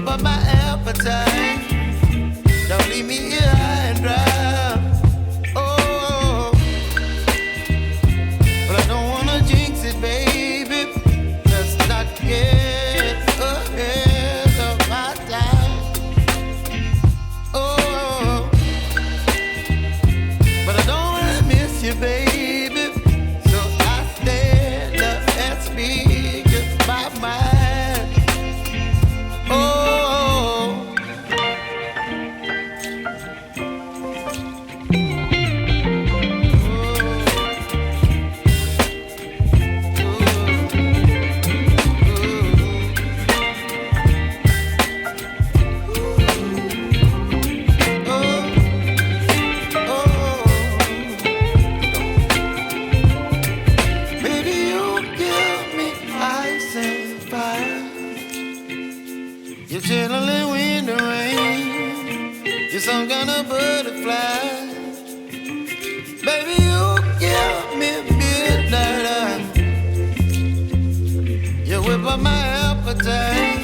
whip up my appetite. Don't leave me here high and dry. Oh, but I don't wanna jinx it, baby. Let's not get ahead of my time. Oh, but I don't wanna miss you, baby. So I stand up and speak my mind. Oh. You're chilling when the rain. You're some kind of butterfly. Baby, you give me midnight. You whip up my appetite.